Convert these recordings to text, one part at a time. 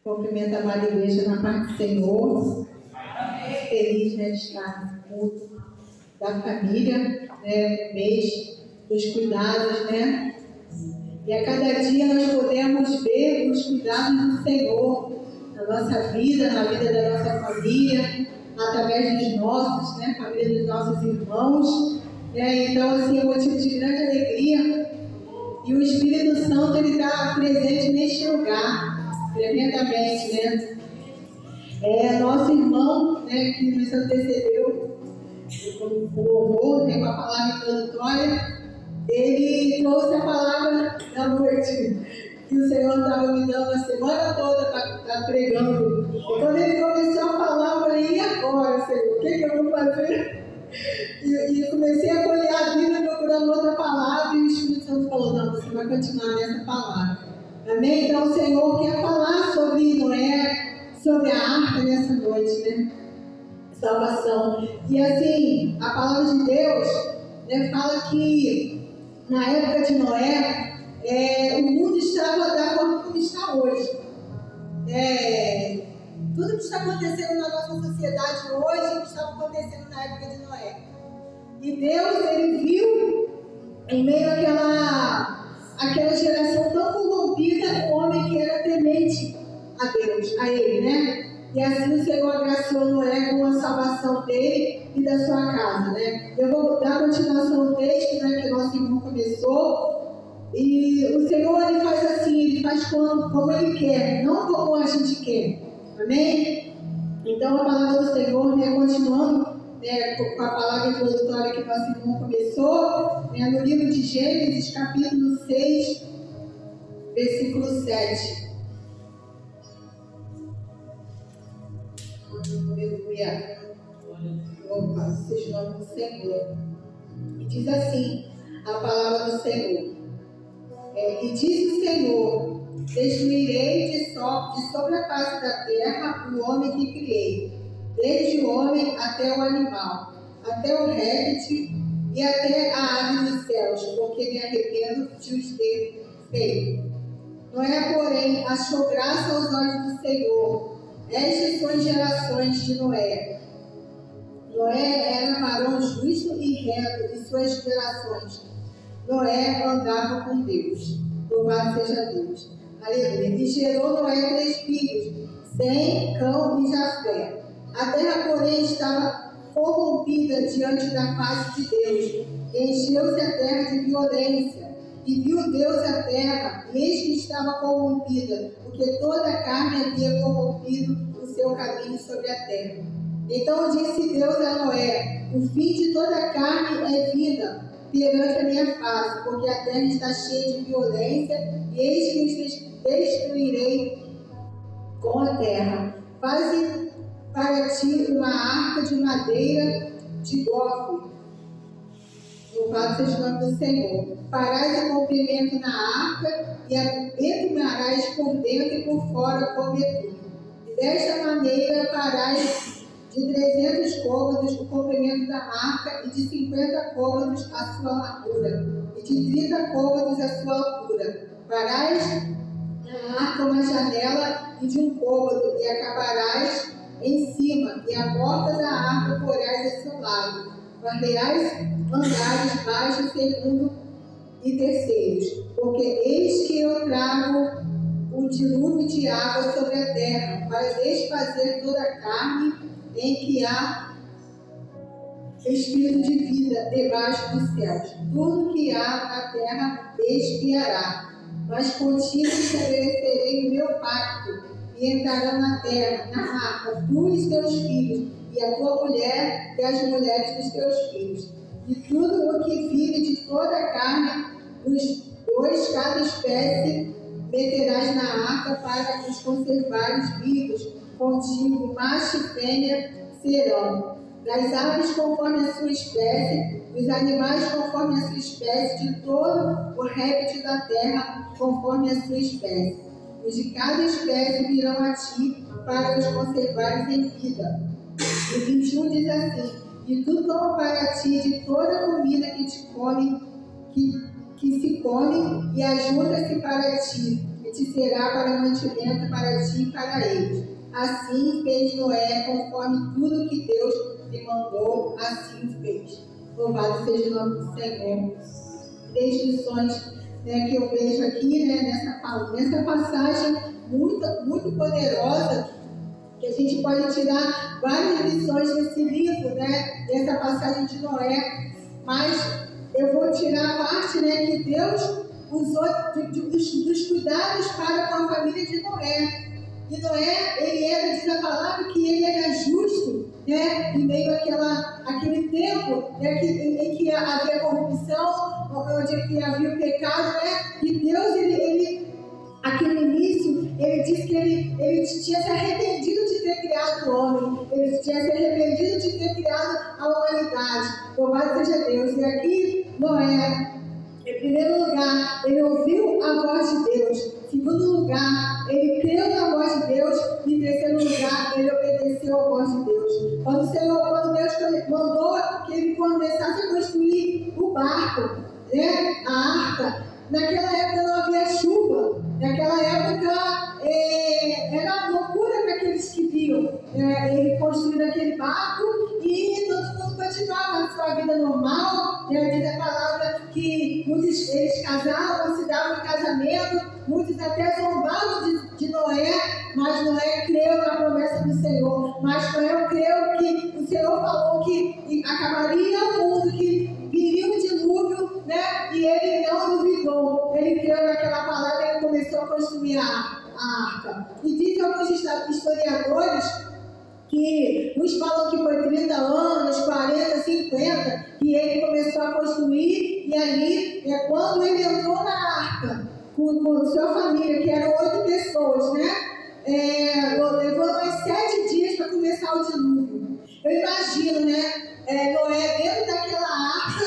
Cumprimento a amada igreja na paz do Senhor. Feliz, né, de estar no culto da família, né, no mês dos cuidados, né? E a cada dia nós podemos ver os cuidados do Senhor na nossa vida, na vida da nossa família, através dos nossos, né, família dos nossos irmãos. Então, assim, é motivo de grande alegria. E o Espírito Santo, ele está presente neste lugar, tremendamente, né? Nosso irmão, né, que nos antecedeu, o louvor, né, com a palavra introdutória, ele trouxe a palavra da noite, que o Senhor estava me dando a semana toda para pregando. E quando ele começou a falar, eu falei, e agora, Senhor, o que eu vou fazer? E comecei a olhar a Bíblia procurando outra palavra, e o Espírito Santo falou, não, você vai continuar nessa palavra. Amém? Então o Senhor quer falar sobre Noé, sobre a arca nessa noite, né? Salvação. E assim, a palavra de Deus, né, fala que na época de Noé, o mundo estava da forma como está hoje. Tudo que está acontecendo na nossa sociedade hoje estava acontecendo na época de Noé. E Deus, ele viu em meio àquela geração tão corrompida, um homem que era temente a Deus, a ele, né? E assim o Senhor agraciou Noé com a salvação dele e da sua casa, né? Eu vou dar continuação ao texto, né, que nosso irmão começou. E o Senhor, ele faz assim, ele faz como ele quer, não como a gente quer. Amém? Então a palavra do Senhor, né, continuando, né, com a palavra introdutória que nosso irmão começou, né, no livro de Gênesis, capítulo 6, versículo 7. Aleluia. Louvado seja o nome do Senhor. E diz assim a palavra do Senhor. E disse o Senhor: destruirei de sobre a face da terra o homem que criei, desde o homem até o animal, até o réptil e até a ave dos céus, porque me arrependo de os ter feito. Noé, porém, achou graça aos olhos do Senhor. Estas são as gerações de Noé. Noé era varão justo e reto, e suas gerações. Noé andava com Deus. Louvado seja Deus. Aleluia. E gerou Noé 3 filhos, Sem, Cão e Jafé. A terra, porém, estava corrompida diante da face de Deus. E encheu-se a terra de violência. E viu Deus a terra, e eis que estava corrompida, porque toda a carne havia corrompido o seu caminho sobre a terra. Então disse Deus a Noé: o fim de toda a carne é vida perante a minha face, porque a terra está cheia de violência, e eis que os destruirei com a terra. Faze para ti uma arca de madeira de gofre. Louvado seja o nome do Senhor. Farás o comprimento na arca e a entumarás por dentro e por fora com betume. E desta maneira farás de 300 côvados o comprimento da arca e de 50 côvados a sua largura e de 30 côvados a sua altura. Farás na arca uma janela e de 1 côvado e acabarás em cima, e a porta da arca porás a seu lado. Varrerás andares baixos, segundo e terceiros, porque eis que eu trago um dilúvio de água sobre a terra, para desfazer toda a carne em que há espírito de vida debaixo dos céus. Tudo que há na terra expiará, mas contigo estabelecerei o meu pacto, e entrarão na terra, na arca, tu e teus filhos, e a tua mulher e as mulheres dos teus filhos. E tudo o que vive de toda a carne, os 2 cada espécie, meterás na arca para os conservares vivos contigo, macho e fêmea serão. Das aves conforme a sua espécie, dos animais conforme a sua espécie, de todo o réptil da terra conforme a sua espécie. Os de cada espécie virão a ti para os conservares em vida. E 21 diz assim: e tu toma para ti de toda a comida que te come, que se come, e ajunta-se para ti, e te será para mantimento para ti e para eles. Assim fez Noé, conforme tudo que Deus lhe mandou, assim o fez. Louvado seja o nome do Senhor. Descrições, né, que eu vejo aqui, né, nessa passagem muito poderosa, que a gente pode tirar várias lições desse livro, né, dessa passagem de Noé, mas eu vou tirar a parte, né, que Deus usou dos cuidados para com a família de Noé. E Noé, diz a palavra que ele era justo, né, em meio àquele tempo, né, em que havia corrupção, onde havia o pecado, né, e Deus, aqui no início, ele disse que ele tinha se arrependido de ter criado o homem, ele tinha se arrependido de ter criado a humanidade. Louvado seja Deus. E aqui, Noé, em primeiro lugar, ele ouviu a voz de Deus. Em segundo lugar, ele creu na voz de Deus. E em terceiro lugar, ele obedeceu a voz de Deus. Quando Deus mandou que ele começasse a construir o barco, né, a arca, naquela época não havia chuva. Naquela época era loucura para aqueles que viam ele construindo aquele barco e todo mundo continuava a sua vida normal. Diz a palavra que muitos eles casavam, se davam em casamento, muitos até zombavam de Noé, mas Noé creu na promessa do Senhor. Mas Noé creu que o Senhor falou que acabaria o mundo, que viria um dilúvio, né? E ele não duvidou. Ele creu naquela palavra e ele começou a construir a arca. E dizem alguns historiadores que uns falam que foi 30 anos, 40, 50, que ele começou a construir, e ali, quando ele entrou na arca, com sua família, que eram 8 pessoas, né? Levou mais 7 dias para começar o dilúvio. Eu imagino, né? Noé dentro daquela arca,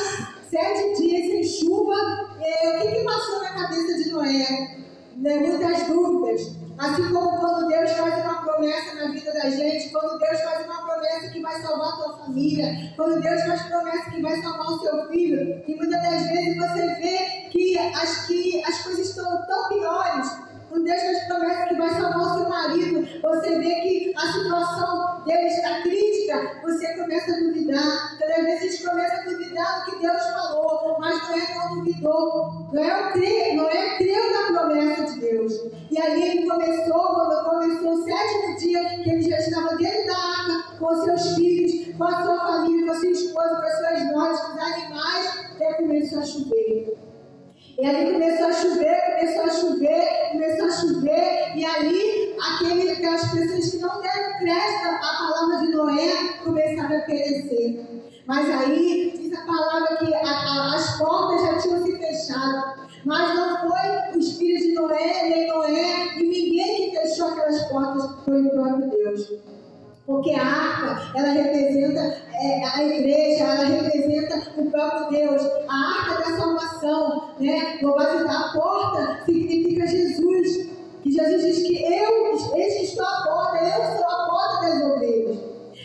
7 dias sem chuva. O que passou na cabeça de Noé? Muitas dúvidas. Assim como quando Deus faz uma promessa na vida da gente, quando Deus faz uma promessa que vai salvar a tua família, quando Deus faz promessa que vai salvar o seu filho, e muitas das vezes você vê que as coisas estão tão piores. Quando Deus faz promessa que vai salvar o seu marido, você vê que a situação dele está crítica, você começa a duvidar. Todas vezes a gente começa a duvidar do que Deus falou, mas Noé não duvidou. Noé creu na promessa de Deus. E ali ele quando começou o 7º dia, que ele já estava dentro da arca, com seus filhos, com a sua família, com a sua esposa, com as suas noras, com os animais, ele começou a chover. E ali começou a chover, e ali aquelas pessoas que não deram crédito à palavra de Noé começaram a perecer. Mas aí diz a palavra que as portas já tinham se fechado. Mas não foi o espírito de Noé, nem Noé, e ninguém que fechou aquelas portas, foi o próprio Deus. Porque a arca, ela representa a igreja, ela representa o próprio Deus. A arca da salvação, né? A porta significa Jesus. Que Jesus diz que eis que estou à porta, eu sou a porta das ovelhas.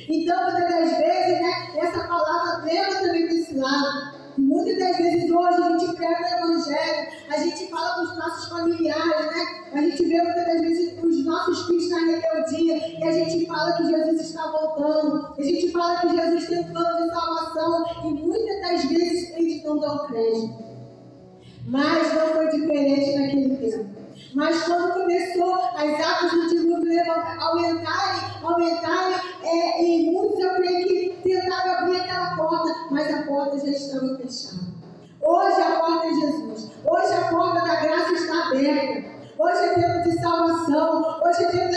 Então, muitas das vezes, né, essa palavra leva também para esse lado. E muitas das vezes hoje a gente prega o Evangelho, a gente fala com os nossos familiares, né? A gente vê muitas das vezes os nossos filhos na rebeldia, e a gente fala que Jesus está voltando, a gente fala que Jesus tem um plano de salvação, e muitas das vezes eles não dão crédito. Mas não foi diferente naquele tempo. Mas quando começou as águas do dilúvio aumentarem, e muitos, eu creio que tentaram abrir aquela porta, mas a porta já estava fechada. Hoje a porta é Jesus. Hoje a porta da graça está aberta. Hoje é tempo de salvação. Hoje é tempo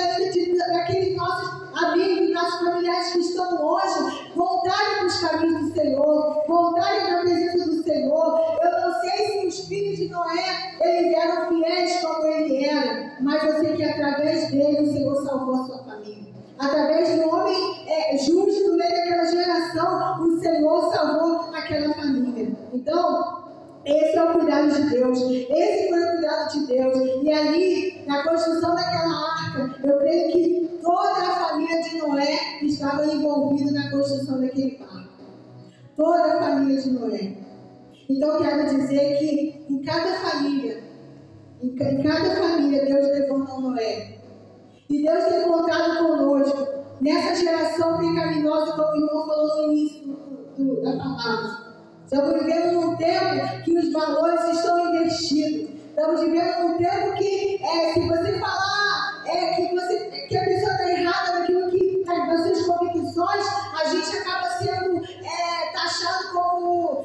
daqueles nossos amigos, nossos familiares que estão longe, voltarem para os caminhos do Senhor, voltarem para a presença do Senhor. Eu não sei se os filhos de Noé, eles eram fiéis como ele era, mas eu sei que através dele o Senhor salvou a sua família. Através de um homem justo no meio daquela geração, o Senhor salvou aquela família. Então, esse é o cuidado de Deus. Esse foi o cuidado de Deus. E ali, na construção daquela arca, eu creio que toda a família de Noé estava envolvida na construção daquele barco. Toda a família de Noé. Então, quero dizer que em cada família Em cada família, Deus levanta um Noé. E Deus tem contado conosco nessa geração pecaminosa, como o irmão falou no início da palavra. Estamos vivendo num tempo que os valores estão investidos. Estamos vivendo num tempo que, se você falar que a pessoa está errada naquilo que nas suas convicções, a gente acaba sendo taxado como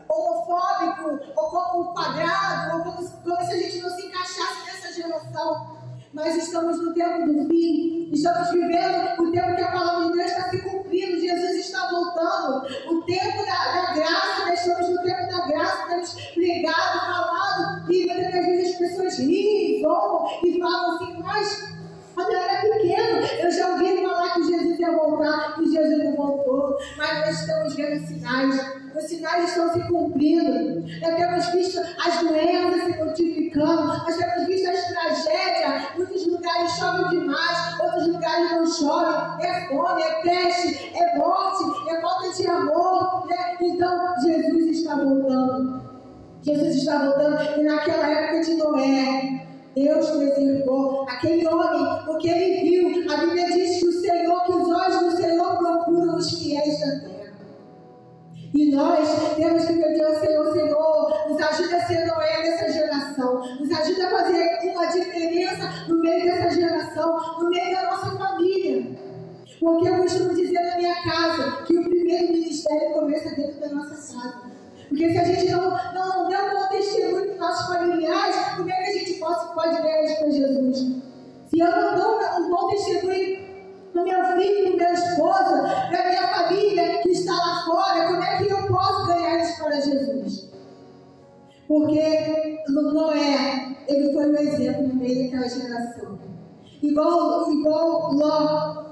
homofóbico, ou como quadrado, ou como se a gente não se encaixasse nessa geração. Mas estamos no tempo do fim, estamos vivendo o tempo que a palavra de Deus está se cumprindo, Jesus está voltando, o tempo da graça, nós estamos no tempo da graça, temos pregado, falado, e muitas vezes as pessoas riem, zoam e falam assim, mas quando eu era pequeno, eu já ouvi falar que Jesus ia voltar, e Jesus não voltou, mas nós estamos vendo sinais. Os sinais estão se cumprindo. Nós temos visto as doenças se multiplicando. Nós temos visto as tragédias. Muitos lugares chovem demais, outros lugares não chovem. É fome, é peste, é morte, é falta de amor. Né? Então, Jesus está voltando. Jesus está voltando. E naquela época de Noé, Deus preservou aquele homem, porque ele viu. A Bíblia diz que os olhos do Senhor procuram os fiéis da terra. E nós temos que pedir ao Senhor, Senhor, nos ajuda a ser Noé dessa geração, nos ajuda a fazer uma diferença no meio dessa geração, no meio da nossa família. Porque eu costumo dizer na minha casa que o primeiro ministério começa dentro da nossa casa. Porque se a gente não der um bom testemunho para os nossos familiares, como é que a gente pode ganhar eles para Jesus? Se eu não dou um bom testemunho para o meu filho, para o meu esposo, para a minha família que está lá fora, como é que eu posso ganhar eles para Jesus? Porque Noé, ele foi um exemplo no meio daquela geração. Igual Ló.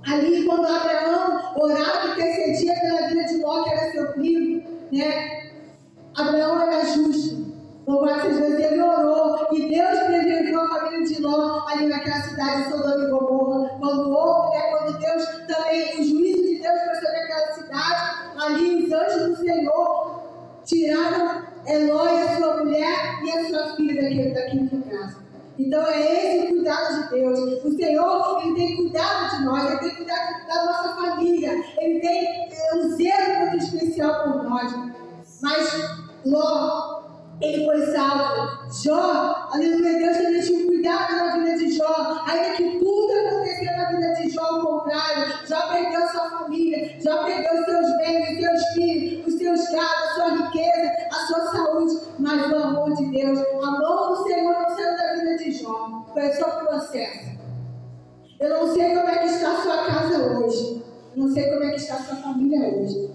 Ali, quando Abraão orava e intercedia pela vida de Ló, que era seu primo, né? Abraão era justo. Louvado seja Deus, ele orou e Deus preservou a família de Ló ali naquela cidade de Sodoma e Gomorra. Quando houve, quando Deus também, o juízo de Deus foi sobre aquela cidade, ali os anjos do Senhor tiraram Ló e a sua mulher e a sua filha daquele lugar. Então é esse o cuidado de Deus. O Senhor, ele tem cuidado de nós, ele tem cuidado da nossa família, ele tem um zelo muito especial por nós. Mas Ló, ele foi salvo. Jó, aleluia, Deus também tinha cuidado na vida de Jó. Ainda que tudo aconteceu na vida de Jó, ao contrário, Jó perdeu sua família, Jó perdeu seus bens, os seus filhos, os seus gados, a sua riqueza, a sua saúde. Mas o amor de Deus, a mão do Senhor não saiu da vida de Jó. Foi só um processo. Eu não sei como é que está a sua casa hoje. Eu não sei como é que está a sua família hoje.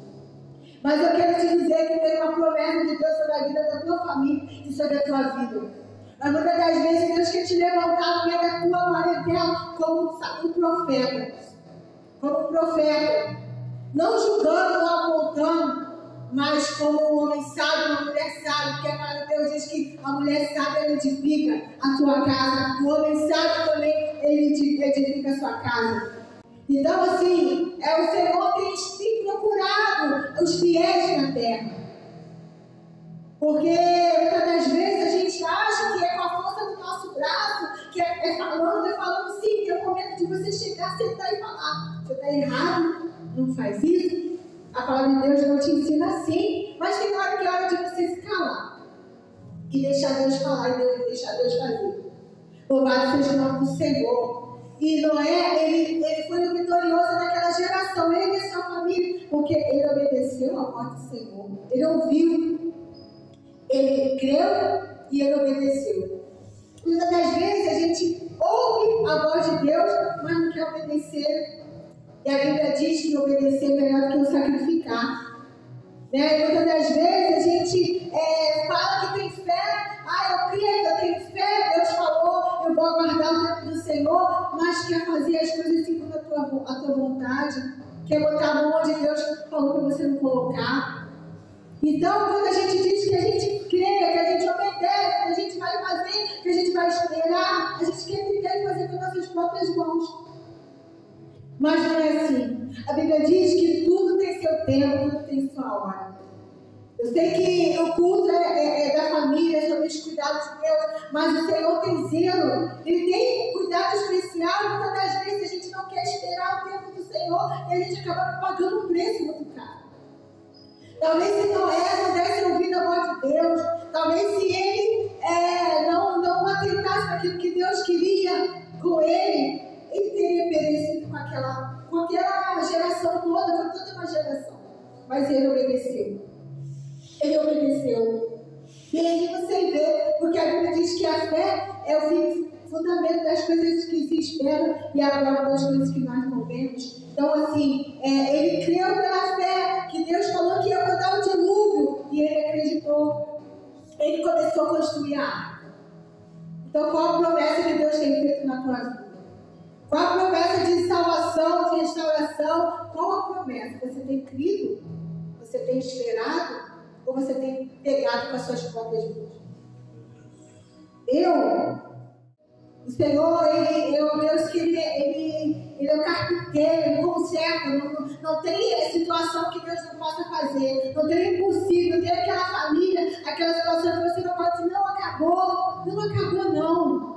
Mas eu quero te dizer que tem uma promessa de Deus sobre a vida da tua família e sobre a tua vida. Mas muitas das vezes Deus quer te levantar no meio da tua parentela como um profeta. Como um profeta. Não julgando, não apontando, mas como um homem sábio, uma mulher sábia. Porque a palavra de Deus diz que a mulher sábia edifica a sua casa. O homem sábio também ele edifica a sua casa. Então, assim, o Senhor tem procurado os fiéis na terra. Porque muitas das vezes a gente acha que é com a força do nosso braço, que é falando sim, que é o momento de você chegar, sentar e falar. Você está errado, não faz isso. A palavra de Deus não te ensina assim, mas tem hora que é hora de você se calar. E deixar Deus falar e deixar Deus fazer. Louvado seja o nome do Senhor. E Noé, ele foi vitorioso naquela geração, ele e a sua família, porque ele obedeceu a voz do Senhor. Ele ouviu, ele creu e ele obedeceu. Muitas das vezes a gente ouve a voz de Deus, mas não quer obedecer. E a Bíblia diz que obedecer é melhor do que o sacrificar. Né? E muitas das vezes a gente fala que tem fé, eu creio, eu tenho fé, Deus falou, eu vou aguardar o tempo do Senhor, mas quer fazer as coisas segundo a tua vontade, quer botar a mão onde Deus falou para você não colocar. Então, quando a gente diz que a gente crê, que a gente obedece, que a gente vai fazer, que a gente vai esperar, a gente quer fazer com nossas próprias mãos. Mas não é assim. A Bíblia diz que tudo tem seu tempo, tudo tem sua hora. Eu sei que o culto é da família, sobre os cuidados de Deus, mas o Senhor tem zelo, Ele tem um cuidado especial. Muitas das vezes a gente não quer esperar o tempo do Senhor e a gente acaba pagando um preço muito caro. Talvez se Noé não desse ouvido à voz de Deus, talvez se ele não atentasse para aquilo que Deus queria com ele teria perecido com aquela geração toda, foi toda uma geração. Mas ele obedeceu. Ele obedeceu. E aí você vê, porque a Bíblia diz que a fé é o fundamento das coisas que se esperam e a prova das coisas que nós não vemos. Então, assim, ele creu pela fé que Deus falou que ia mandar o dilúvio e ele acreditou. Ele começou a construir a arca. Então, qual a promessa que Deus tem feito na tua vida? Qual a promessa de salvação, de restauração? Qual a promessa? Você tem crido? Você tem esperado? Ou você tem pegado com as suas próprias mãos? O Senhor, Ele é o Deus que Ele é o carpinteiro, Ele conserta. Não tem situação que Deus não possa fazer. Não tem impossível. Não tem aquela família, aquela situação que você não pode dizer, não acabou. Não acabou, não.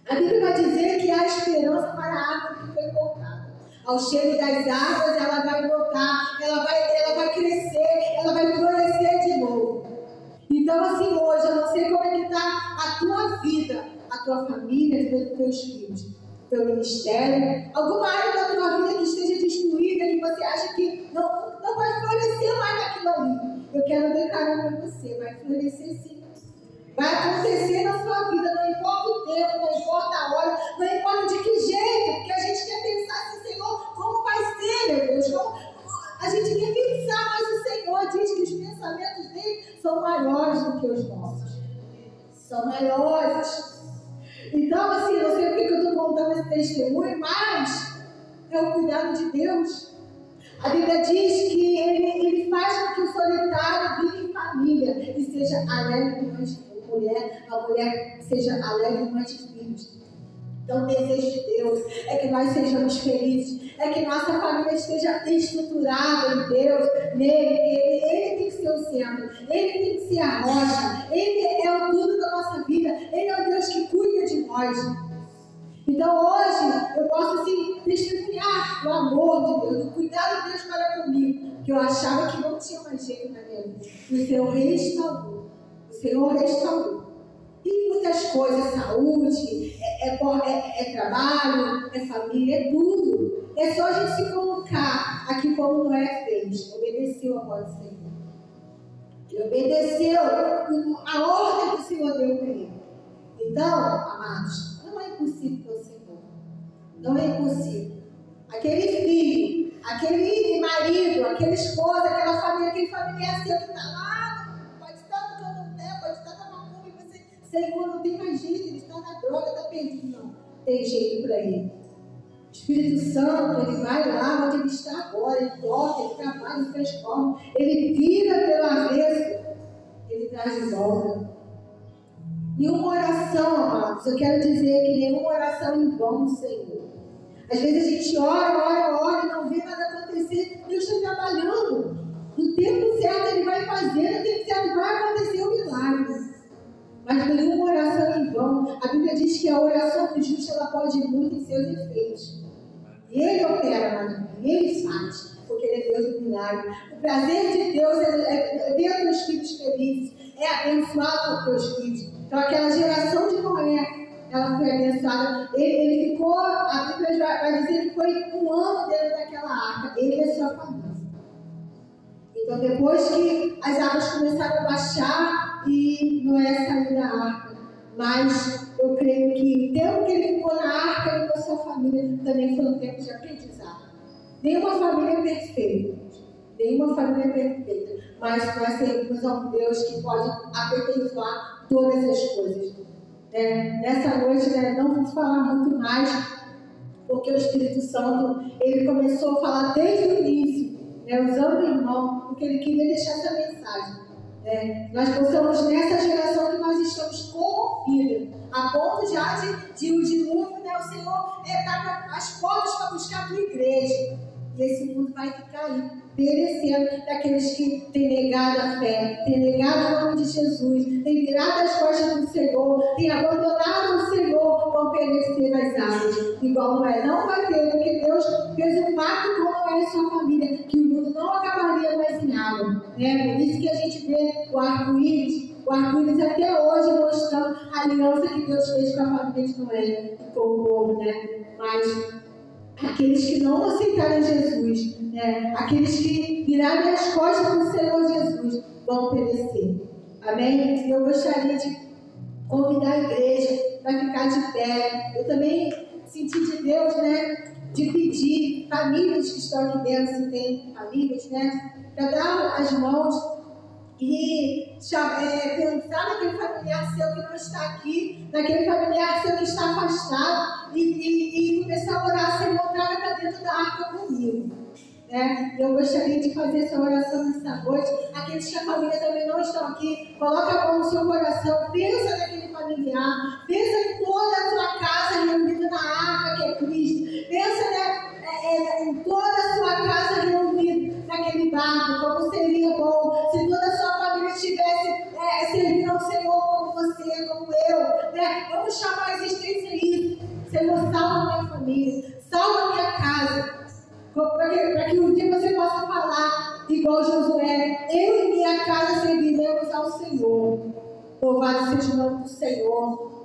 A Bíblia vai dizer que há esperança para a árvore que foi cortada. Ao cheiro das águas, ela vai brotar, ela vai crescer, ela vai florescer de novo. Então, assim, hoje, eu não sei como é que está a tua vida, a tua família, a vida dos teus filhos, teu ministério, alguma área da tua vida que esteja destruída, que você acha que não vai florescer mais naquilo ali. Eu quero declarar para você, vai florescer sim. Vai acontecer na sua vida, não importa o tempo, não importa a hora, não importa de que jeito, porque a gente quer pensar assim, Senhor, como vai ser, meu Deus? A gente quer pensar, mas o Senhor diz que os pensamentos dele são maiores do que os nossos. São maiores. Então, assim, não sei porque eu estou contando esse testemunho, mas é o cuidado de Deus. A Bíblia diz que ele faz com que o solitário viva em família e seja alegre com a mulher seja alegre mãe de filhos. Então, o desejo de Deus é que nós sejamos felizes, é que nossa família esteja estruturada em Deus, nele, Ele tem que ser o centro, Ele tem que ser a rocha, Ele é o tudo da nossa vida, Ele é o Deus que cuida de nós. Então, hoje, eu posso, assim, testemunhar o amor de Deus, o cuidado de Deus para comigo, que eu achava que não tinha mais jeito na minha vida. E o Senhor restaurou. O Senhor restaurou. E muitas coisas, saúde, trabalho, é família, é tudo. É só a gente se colocar aqui como Noé fez. Obedeceu a voz do Senhor. Ele obedeceu a ordem que o Senhor deu para ele. Então, amados, não é impossível para o Senhor. Não é impossível. Aquele filho, aquele marido, aquela esposa, aquela família, aquele familiar seu que está lá, Senhor, não tem mais jeito, ele está na droga, está perdido. Não, tem jeito para ele. O Espírito Santo, ele vai lá onde ele está agora, ele toca, ele trabalha, ele transforma, ele vira pelo avesso, ele traz de volta. E uma oração, amados, eu quero dizer que nenhuma oração em vão, Senhor. Às vezes a gente ora e não vê nada acontecer. Deus está trabalhando. No tempo certo ele vai fazer, no tempo certo vai acontecer o milagre. Mas nenhuma oração em vão. A Bíblia diz que a oração do justo ela pode ir muito em seus efeitos. E Ele opera na vida, Ele faz, porque Ele é Deus do milagre. O prazer de Deus é ver os teus filhos felizes, é abençoar os teus filhos. Então aquela geração de Noé, ela foi abençoada. Ele ficou, a Bíblia vai dizer que foi um ano dentro daquela arca, ele e a sua família. Então depois que as águas começaram a baixar, e Noé saiu da arca, mas eu creio que o tempo que ele ficou na arca, ele com a sua família também foi um tempo de aprendizado. Nenhuma família é perfeita, mas nós servimos a um Deus que pode aperfeiçoar todas as coisas. Nessa noite, não vou falar muito mais, porque o Espírito Santo ele começou a falar desde o início, usando o irmão, porque ele queria deixar essa mensagem. Nós possamos nessa geração que nós estamos corrompidos, a ponto já de o dilúvio, o Senhor está as portas para buscar a tua igreja. E esse mundo vai ficar aí, perecendo daqueles que têm negado a fé, têm negado o nome de Jesus, têm virado as costas do Senhor, têm abandonado o Senhor, vão perecer nas águas. Igual Noé não vai ter, porque Deus fez um pacto com Noé e sua família, que o mundo não acabaria mais em água. Né? Por isso que a gente vê o arco-íris até hoje mostrando a aliança que Deus fez com a família de Noé e com o povo, né? Mas aqueles que não aceitaram Jesus, né? Aqueles que virarem as costas do Senhor Jesus, vão perecer. Amém? Eu gostaria de convidar a igreja para ficar de pé. Eu também senti de Deus, né? De pedir famílias que estão aqui dentro, se tem famílias, né? Para dar as mãos e pensar naquele familiar seu que não está aqui, naquele familiar seu que está afastado e começar a orar, Senhor, traga para dentro da arca comigo. Né? Eu gostaria de fazer essa oração nessa noite. Aqueles que a família também não estão aqui, coloca a mão no seu coração, pensa naquele familiar, pensa em toda a sua casa reunida na arca que é Cristo, pensa, né, em toda a sua casa reunida naquele barco, como seria bom se toda a sua família estivesse servindo ao Senhor como você, como eu, né? Vamos chamar a existência isso. Senhor, salva a minha família, salva a minha casa, para que um dia você possa falar igual Josué: eu e minha casa serviremos ao Senhor. Louvado seja o nome do Senhor.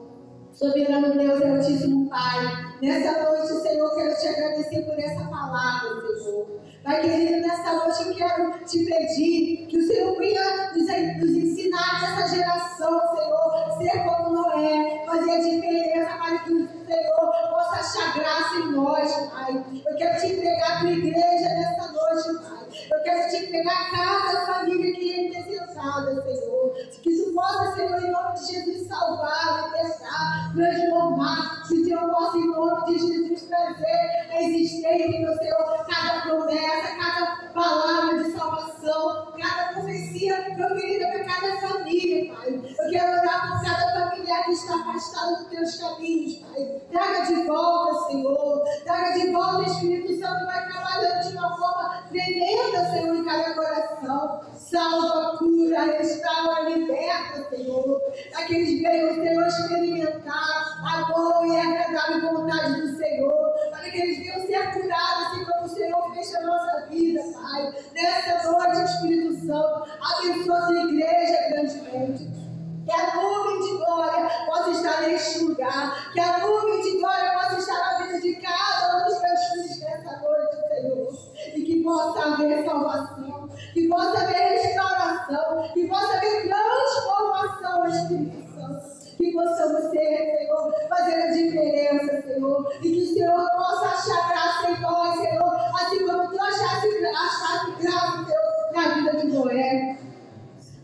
Soberano Deus e Altíssimo Pai, nessa noite, Senhor, quero te agradecer por essa palavra, Senhor. Pai querido, nessa noite eu quero te pedir que o Senhor venha nos ensinar nessa geração, Senhor, ser como Noé, fazer a diferença para que o Senhor possa achar graça em nós, Pai. Eu quero te entregar a tua igreja nessa noite, Pai. Eu quero te entregar cada família que é necessitada, Senhor. Que isso possa, Senhor, em nome de Jesus, salvar, libertar, transformar. Que o Senhor possa, em nome de Jesus, trazer a existência, meu Senhor, cada promessa, cada palavra de salvação, cada profecia proferida para cada família, Pai. Eu quero orar por cada familiar que está afastado dos teus caminhos, Pai. Traga de volta, Senhor. Traga de volta, o Espírito Santo vai trabalhando de uma forma tremenda, Senhor, em cada coração. Salva, cura, restaura, liberta, Senhor. Aqueles que venham, Senhor, experimentar a boa e agradável vontade do Senhor. Para que eles venham ser curados, assim como o Senhor fez na nossa vida, Pai. Nessa noite, Espírito Santo, abençoa a tua igreja grandemente. Que a nuvem de glória possa estar neste lugar. Que a nuvem de glória possa estar na vida de cada um dos teus filhos nessa noite, Senhor. E que possa haver salvação. Que possa haver restauração. Que possa haver transformação, Espírito Santo. Que possamos ser, Senhor, fazer a diferença, Senhor. E que o Senhor possa achar graça em nós, Senhor. Assim como tu achaste graça, Senhor, na vida de Noé.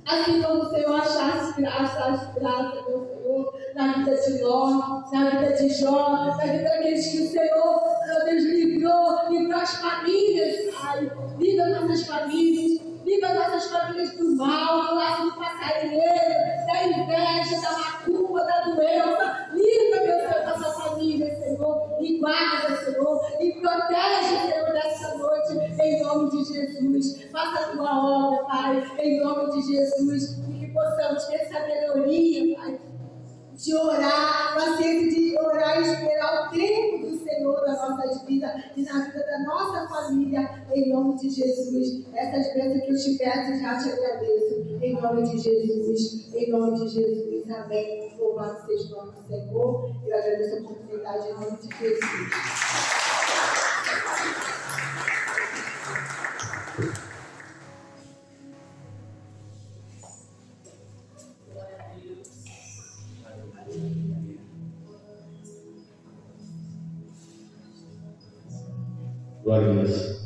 Assim como o Senhor achasse graça, meu Senhor, na vida de Ló, na vida de Jó, na vida daqueles que o Senhor, meu Deus, livrou as famílias, Pai. Livra nossas famílias, livra nossas famílias do mal, do laço do passarinheiro, da inveja, da macumba, da doença. Livra, meu Senhor, nossa família, Senhor, e guarda, Senhor, e protege, Senhor, nessa noite, em nome de Jesus. Faça a tua obra, Pai, em nome de Jesus, e que possamos ter sabedoria, Pai, de orar, paciência de orar e esperar o tempo do Senhor nas nossas vidas e na vida da nossa família, em nome de Jesus. Essas bênçãos que eu te peço, já te agradeço, em nome de Jesus, em nome de Jesus, amém. Louvado seja o nome do Senhor, eu agradeço a oportunidade em nome de Jesus. Glória a Deus.